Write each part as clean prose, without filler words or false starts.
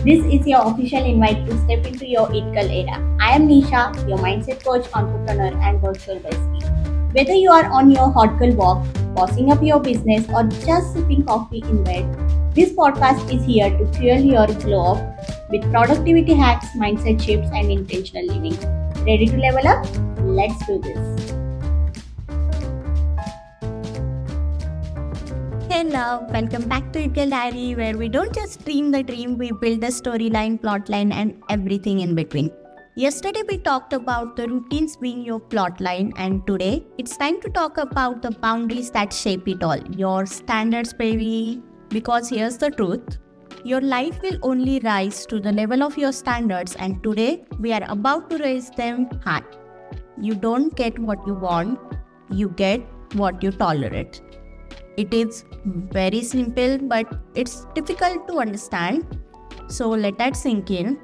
This is your official invite to step into your ethical era. I am Nisha, your mindset coach, entrepreneur, and virtual bestie. Whether you are on your hot girl walk, bossing up your business, or just sipping coffee in bed, this podcast is here to fuel your glow up with productivity hacks, mindset shifts, and intentional living. Ready to level up? Let's do this. Hello, welcome back to Eagle Diary, where we don't just dream the dream, we build the storyline, plotline, and everything in between. Yesterday, we talked about the routines being your plotline, and today it's time to talk about the boundaries that shape it all. Your standards, baby. Because here's the truth, your life will only rise to the level of your standards, and today we are about to raise them high. You don't get what you want, you get what you tolerate. It is very simple, but it's difficult to understand. So let that sink in.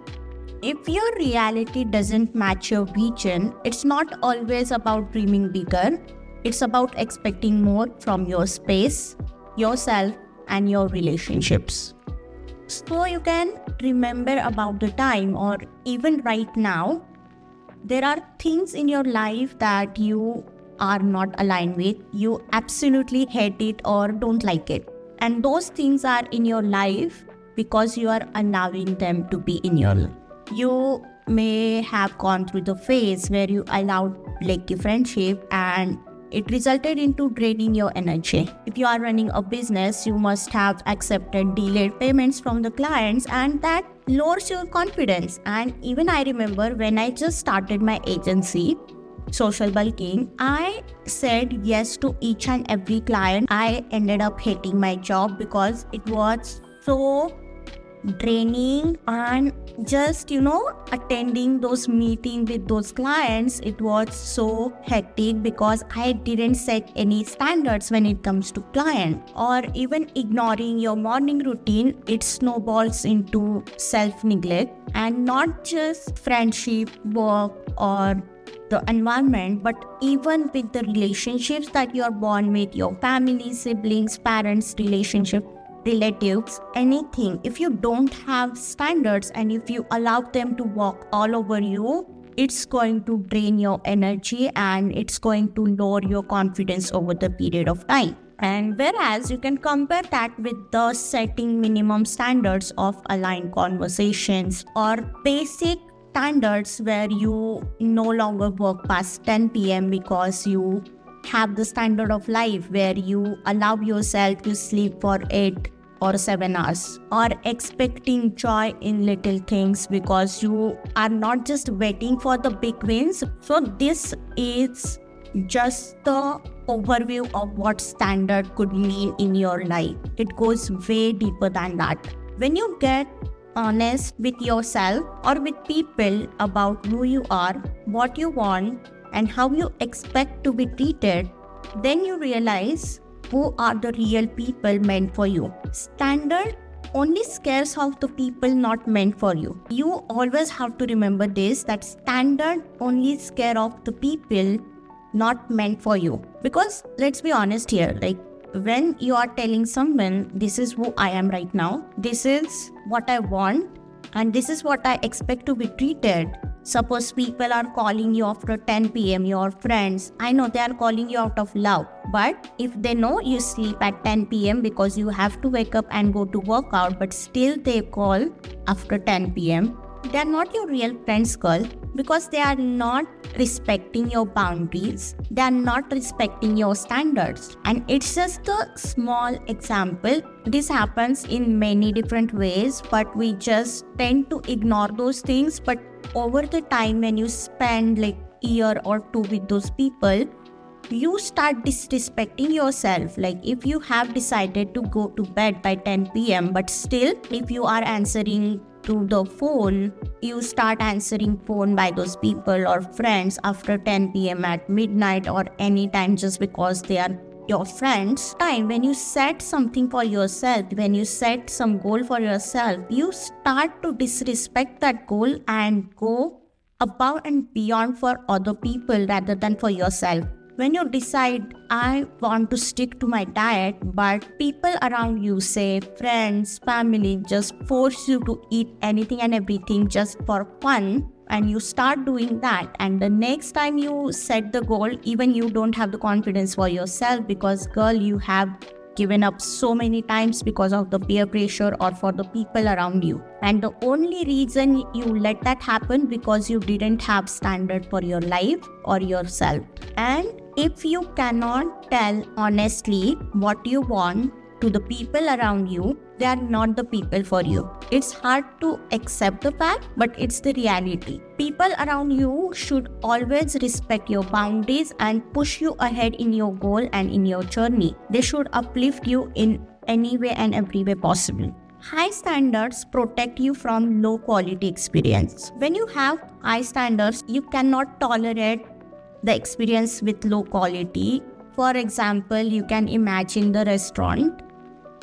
If your reality doesn't match your vision, it's not always about dreaming bigger. It's about expecting more from your space, yourself, and your relationships. So you can remember about the time, or even right now, there are things in your life that you are not aligned with, you absolutely hate it or don't like it. And those things are in your life because you are allowing them to be in your life. You may have gone through the phase where you allowed flaky friendship and it resulted into draining your energy. If you are running a business, you must have accepted delayed payments from the clients, and that lowers your confidence. And even I remember when I just started my agency, Social Bulking, I said yes to each and every client. I ended up hating my job because it was so draining, and just attending those meetings with those clients, it was so hectic because I didn't set any standards when it comes to client. Or even ignoring your morning routine, it snowballs into self-neglect. And not just friendship, work, or the environment, but even with the relationships that you're born with, your family, siblings, parents, relationship, relatives, anything. If you don't have standards and if you allow them to walk all over you, it's going to drain your energy and it's going to lower your confidence over the period of time. And whereas you can compare that with the setting minimum standards of aligned conversations or basic standards where you no longer work past 10 p.m. because you have the standard of life where you allow yourself to sleep for 8 or 7 hours, or expecting joy in little things because you are not just waiting for the big wins. So this is just the overview of what standard could mean in your life. It goes way deeper than that. When you get honest with yourself or with people about who you are, what you want, and how you expect to be treated, then you realize who are the real people meant for you. Standard only scares off the people not meant for you. You always have to remember this, that standard only scare off the people not meant for you. Because let's be honest here, like when you are telling someone, this is who I am right now, this is what I want, and this is what I expect to be treated. Suppose people are calling you after 10 p.m., your friends, I know they are calling you out of love. But if they know you sleep at 10 p.m. because you have to wake up and go to work out, but still they call after 10 p.m., they are not your real friends, girl, because they are not respecting your boundaries. They are not respecting your standards. And it's just a small example. This happens in many different ways, but we just tend to ignore those things. But over the time, when you spend like a year or two with those people, you start disrespecting yourself. Like if you have decided to go to bed by 10 p.m., but still if you are answering to the phone, you start answering phone by those people or friends after 10 p.m. at midnight or anytime just because they are your friends. Time when you set something for yourself, when you set some goal for yourself, you start to disrespect that goal and go above and beyond for other people rather than for yourself. When you decide, I want to stick to my diet, but people around you, say friends, family, just force you to eat anything and everything just for fun, and you start doing that, and the next time you set the goal, even you don't have the confidence for yourself, because girl, you have given up so many times because of the peer pressure or for the people around you, and the only reason you let that happen because you didn't have standard for your life or yourself. And if you cannot tell honestly what you want to the people around you, they are not the people for you. It's hard to accept the fact, but it's the reality. People around you should always respect your boundaries and push you ahead in your goal and in your journey. They should uplift you in any way and every way possible. High standards protect you from low quality experience. When you have high standards, you cannot tolerate the experience with low quality. For example, you can imagine the restaurant.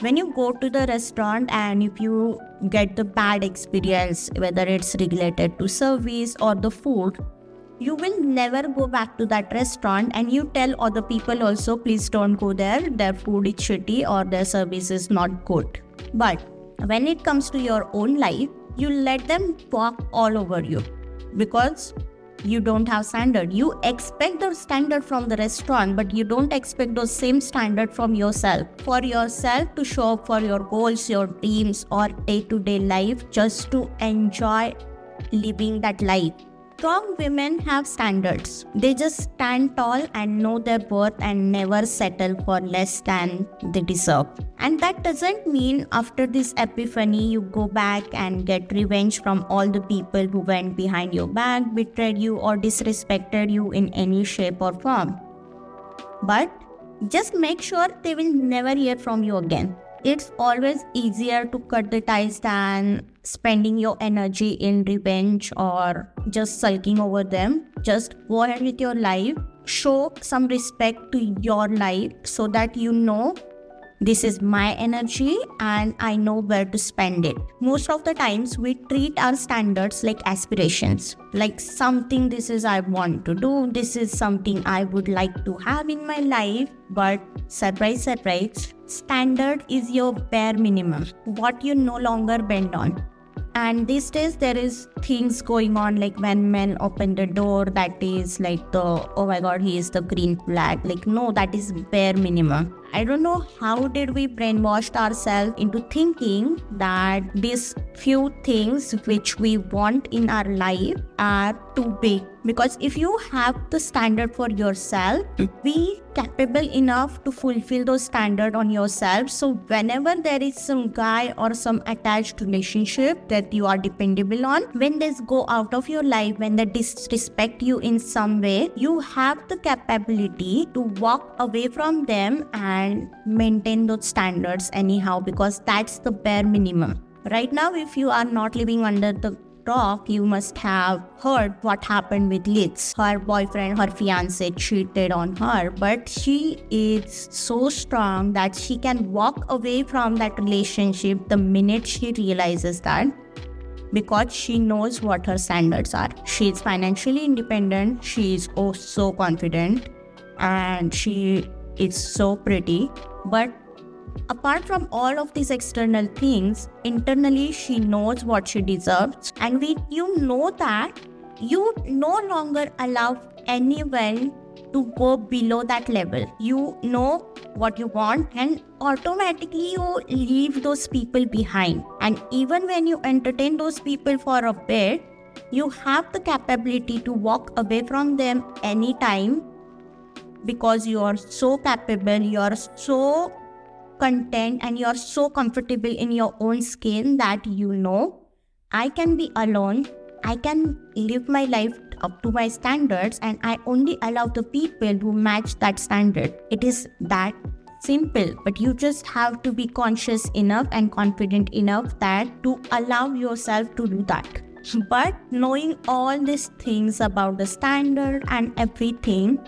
When you go to the restaurant and if you get the bad experience, whether it's related to service or the food, you will never go back to that restaurant, and you tell other people also, please don't go there, their food is shitty or their service is not good. But when it comes to your own life, you let them walk all over you because you don't have standard. You expect the standard from the restaurant, but you don't expect those same standard from yourself. For yourself to show up for your goals, your dreams, or day-to-day life, just to enjoy living that life. Strong women have standards. They just stand tall and know their worth and never settle for less than they deserve. And that doesn't mean after this epiphany you go back and get revenge from all the people who went behind your back, betrayed you, or disrespected you in any shape or form. But just make sure they will never hear from you again. It's always easier to cut the ties than spending your energy in revenge or just sulking over them. Just go ahead with your life. Show some respect to your life so that you know this is my energy and I know where to spend it. Most of the times we treat our standards like aspirations, like something this is I want to do, this is something I would like to have in my life. But surprise, surprise, standard is your bare minimum, what you no longer bend on. And these days there is things going on like when men open the door, that is like the, oh my god, he is the green flag. Like no, that is bare minimum. I don't know how did we brainwash ourselves into thinking that these few things which we want in our life are too big. Because if you have the standard for yourself, be capable enough to fulfill those standards on yourself. So whenever there is some guy or some attached relationship that you are dependable on, when they go out of your life, when they disrespect you in some way, you have the capability to walk away from them and maintain those standards anyhow, because that's the bare minimum. Right now, if you are not living under the rock, you must have heard what happened with Liz. Her boyfriend, her fiance cheated on her, but she is so strong that she can walk away from that relationship the minute she realizes that, because she knows what her standards are. She is financially independent, she is oh so confident, and she is so pretty. But apart from all of these external things, internally she knows what she deserves. And when you know that, you no longer allow anyone to go below that level. You know what you want and automatically you leave those people behind. And even when you entertain those people for a bit, you have the capability to walk away from them anytime, because you are so capable, you are so content, and you are so comfortable in your own skin that you know, I can be alone, I can live my life up to my standards, and I only allow the people who match that standard. It is that simple, but you just have to be conscious enough and confident enough that to allow yourself to do that. But knowing all these things about the standard and everything,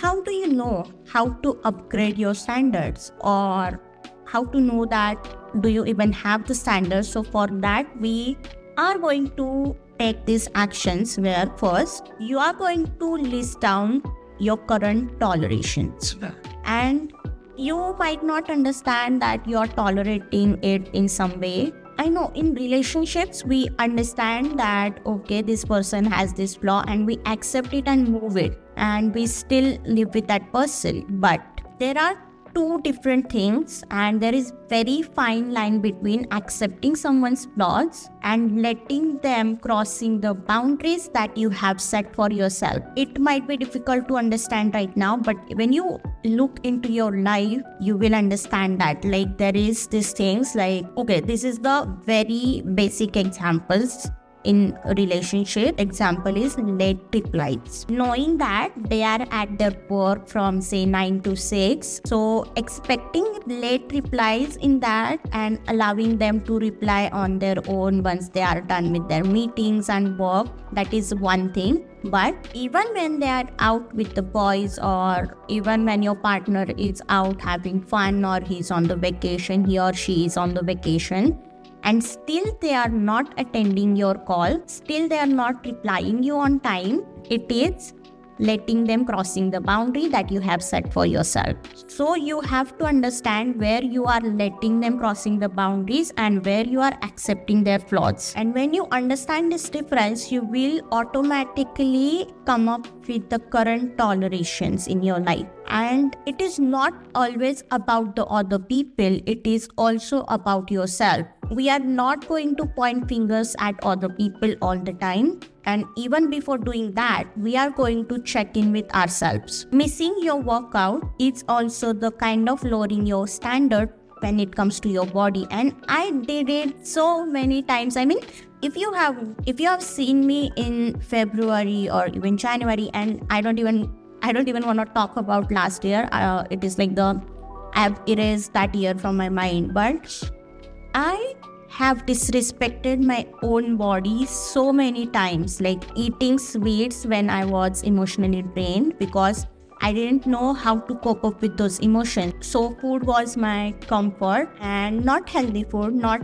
how do you know how to upgrade your standards, or how to know that do you even have the standards? So for that, we are going to take these actions where first you are going to list down your current tolerations. And you might not understand that you're tolerating it in some way. I know in relationships, we understand that, okay, this person has this flaw and we accept it and move it. And we still live with that person. But there are two different things, and there is very fine line between accepting someone's flaws and letting them crossing the boundaries that you have set for yourself. It might be difficult to understand right now, but when you look into your life, you will understand that. Like, there is these things like, okay, this is the very basic examples in a relationship. Example is late replies. Knowing that they are at their work from say 9 to 6. So expecting late replies in that and allowing them to reply on their own once they are done with their meetings and work, that is one thing. But even when they are out with the boys, or even when your partner is out having fun, or he's on the vacation, he or she is on the vacation, and still they are not attending your call, still they are not replying you on time, it is letting them crossing the boundary that you have set for yourself. So you have to understand where you are letting them crossing the boundaries and where you are accepting their flaws. And when you understand this difference, you will automatically come up with the current tolerations in your life. And it is not always about the other people, it is also about yourself. We are not going to point fingers at other people all the time. And even before doing that, we are going to check in with ourselves. Missing your workout is also the kind of lowering your standard when it comes to your body. And I did it so many times. I mean, if you have seen me in February or even January, and I don't even want to talk about last year. It is like I've erased that year from my mind. But I have disrespected my own body so many times, like eating sweets when I was emotionally drained because I didn't know how to cope up with those emotions. So food was my comfort, and not healthy food, not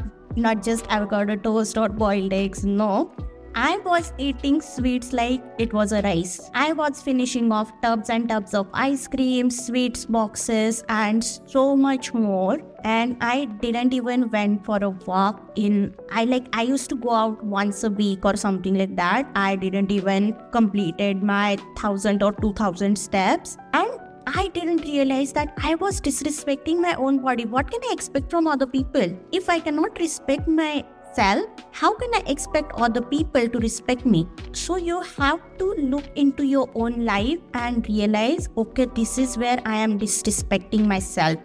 just avocado toast or boiled eggs, no. I was eating sweets like it was a rice. I was finishing off tubs and tubs of ice cream, sweets boxes, and so much more. And I didn't even went for a walk I used to go out once a week or something like that. I didn't even completed my 1,000 or 2,000 steps. And I didn't realize that I was disrespecting my own body. What can I expect from other people? If I cannot respect myself, how can I expect other people to respect me? So you have to look into your own life and realize, okay, this is where I am disrespecting myself.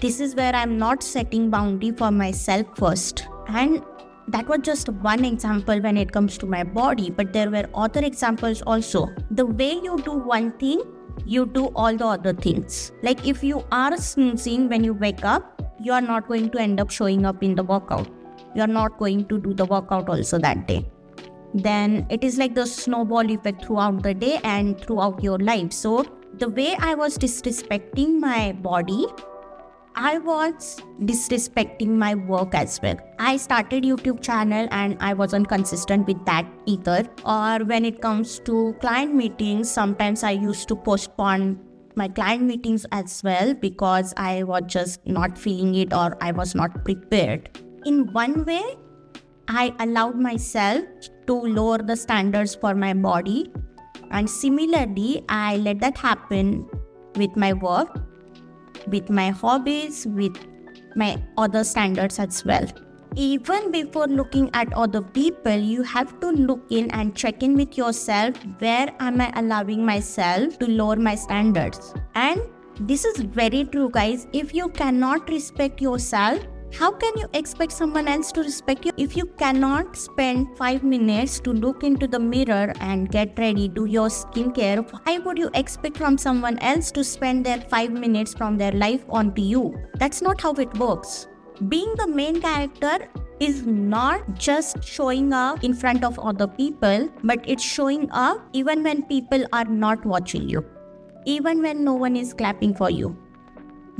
This is where I'm not setting boundary for myself first. And that was just one example when it comes to my body, but there were other examples also. The way you do one thing, you do all the other things. Like if you are snoozing when you wake up, you are not going to end up showing up in the workout. You're not going to do the workout also that day. Then it is like the snowball effect throughout the day and throughout your life. So the way I was disrespecting my body, I was disrespecting my work as well. I started YouTube channel and I wasn't consistent with that either. Or when it comes to client meetings, sometimes I used to postpone my client meetings as well because I was just not feeling it or I was not prepared. In one way, I allowed myself to lower the standards for my body, and similarly, I let that happen with my work, with my hobbies, with my other standards as well. Even before looking at other people, you have to look in and check in with yourself. Where am I allowing myself to lower my standards? And this is very true, guys. If you cannot respect yourself, how can you expect someone else to respect you? If you cannot spend 5 minutes to look into the mirror and get ready, do your skincare, why would you expect from someone else to spend their 5 minutes from their life onto you? That's not how it works. Being the main character is not just showing up in front of other people, but it's showing up even when people are not watching you, even when no one is clapping for you.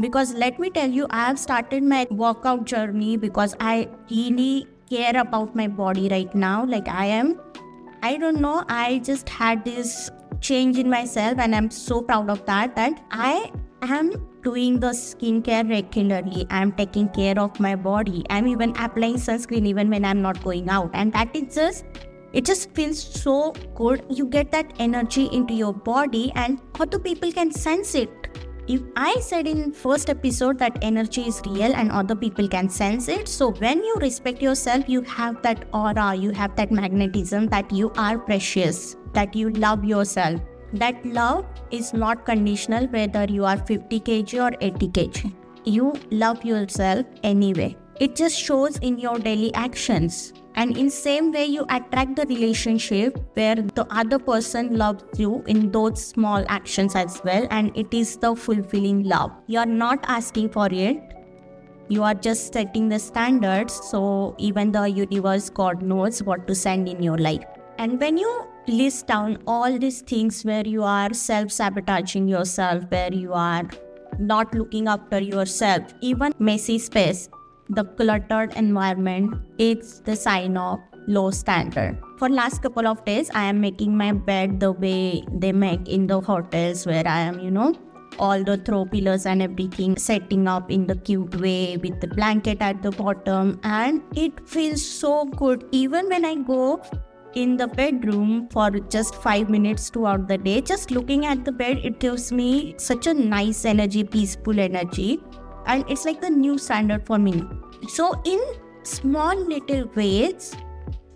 Because let me tell you, I have started my workout journey because I really care about my body right now. Like I don't know, I just had this change in myself, and I'm so proud of that I am doing the skincare regularly. I'm taking care of my body. I'm even applying sunscreen even when I'm not going out. And that is just, it just feels so good. You get that energy into your body and other people can sense it. If I said in first episode that energy is real and other people can sense it. So when you respect yourself, you have that aura, you have that magnetism that you are precious, that you love yourself. That love is not conditional whether you are 50 kg or 80 kg. You love yourself anyway. It just shows in your daily actions. And in same way, you attract the relationship where the other person loves you in those small actions as well. And it is the fulfilling love. You are not asking for it. You are just setting the standards. So even the universe, God knows what to send in your life. And when you list down all these things where you are self-sabotaging yourself, where you are not looking after yourself, even messy space, the cluttered environment, it's the sign of low standard. For last couple of days, I am making my bed the way they make in the hotels where I am, all the throw pillows and everything setting up in the cute way with the blanket at the bottom, and it feels so good. Even when I go in the bedroom for just 5 minutes throughout the day, just looking at the bed, it gives me such a nice energy, peaceful energy. And it's like the new standard for me. So in small little ways,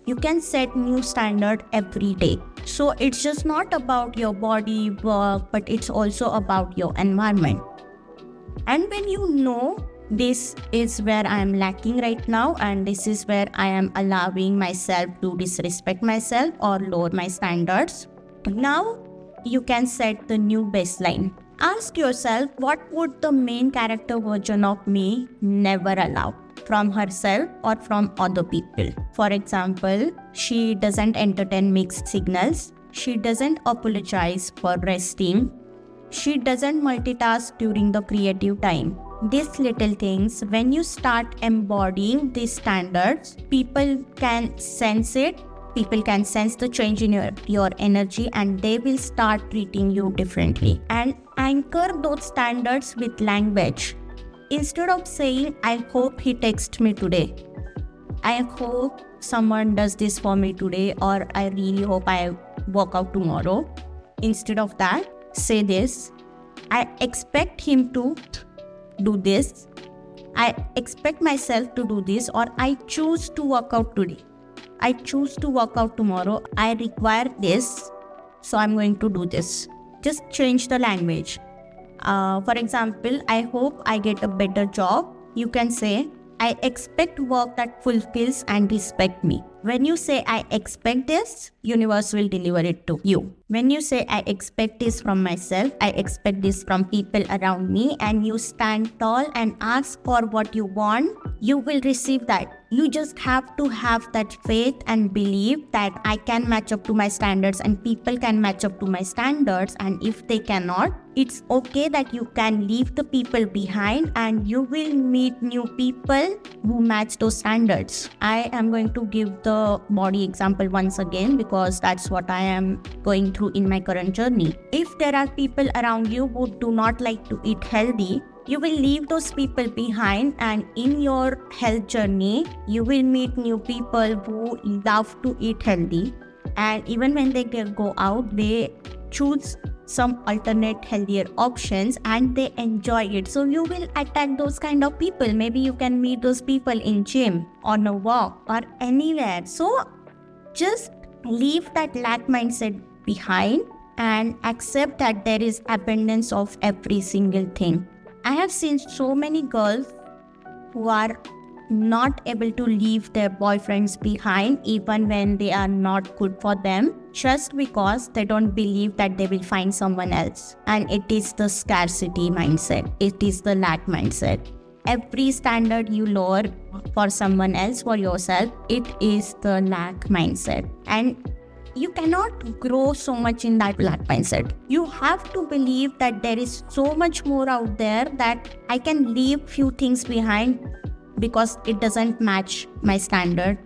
you can set new standard every day. So it's just not about your body work, but it's also about your environment. And when you know this is where I am lacking right now, and this is where I am allowing myself to disrespect myself or lower my standards, now you can set the new baseline. Ask yourself, what would the main character version of me never allow from herself or from other people? For example, she doesn't entertain mixed signals. She doesn't apologize for resting. She doesn't multitask during the creative time. These little things, when you start embodying these standards, people can sense it. People can sense the change in your energy, and they will start treating you differently. And anchor those standards with language. Instead of saying, I hope he texts me today, I hope someone does this for me today, or I really hope I work out tomorrow. Instead of that, say this, I expect him to do this. I expect myself to do this, or I choose to work out today. I choose to work out tomorrow. I require this, so I'm going to do this. Just change the language. For example, I hope I get a better job. You can say, I expect work that fulfills and respect me. When you say, I expect this, universe will deliver it to you. When you say, I expect this from myself, I expect this from people around me, and you stand tall and ask for what you want, you will receive that. You just have to have that faith and believe that I can match up to my standards and people can match up to my standards. And if they cannot, it's okay that you can leave the people behind and you will meet new people who match those standards. I am going to give the body example once again because that's what I am going through in my current journey. If there are people around you who do not like to eat healthy, you will leave those people behind, and in your health journey, you will meet new people who love to eat healthy. And even when they go out, they choose some alternate healthier options and they enjoy it. So you will attract those kind of people. Maybe you can meet those people in gym, on a walk, or anywhere. So just leave that lack mindset behind and accept that there is abundance of every single thing. I have seen so many girls who are not able to leave their boyfriends behind even when they are not good for them, just because they don't believe that they will find someone else. And it is the scarcity mindset. It is the lack mindset. Every standard you lower for someone else, for yourself, it is the lack mindset. And you cannot grow so much in that lack mindset. You have to believe that there is so much more out there, that I can leave few things behind because it doesn't match my standard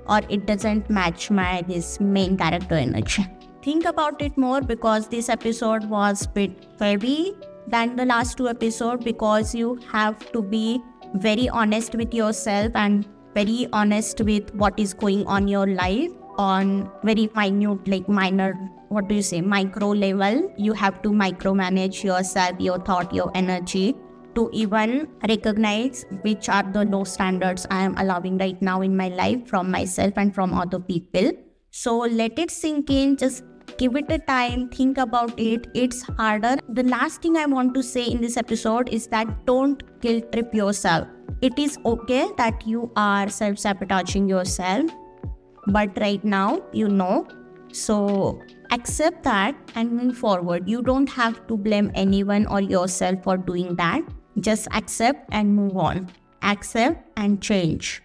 or it doesn't match my this main character energy. think about it more because this episode was a bit heavy than the last two episodes, because you have to be very honest with yourself and very honest with what is going on your life on very minute, like minor, micro level. You have to micromanage yourself, your thought, your energy, to even recognize which are the low standards I am allowing right now in my life from myself and from other people. So let it sink in, just give it a time, think about it. It's harder. The last thing I want to say in this episode is that don't guilt trip yourself. It is okay that you are self-sabotaging yourself, but right now you know. So accept that and move forward. You don't have to blame anyone or yourself for doing that. Just accept and move on. Accept and change.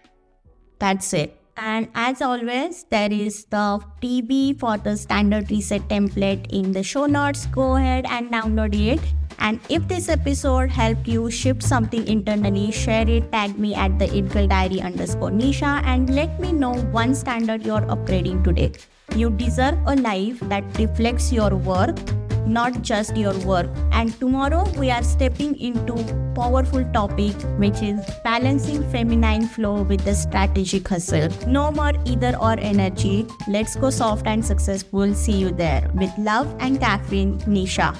That's it. And as always, there is the freebie for the standard reset template in the show notes. Go ahead and download it. And if this episode helped you shift something internally, share it, tag me at the _Nisha, and let me know one standard you're upgrading today. You deserve a life that reflects your worth, not just your work. And tomorrow we are stepping into powerful topic, which is balancing feminine flow with the strategic hustle. No more either or energy. Let's go soft and successful. See you there. With love and caffeine, Nisha.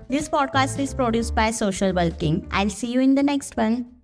This podcast is produced by Social Bulking. I'll see you in the next one.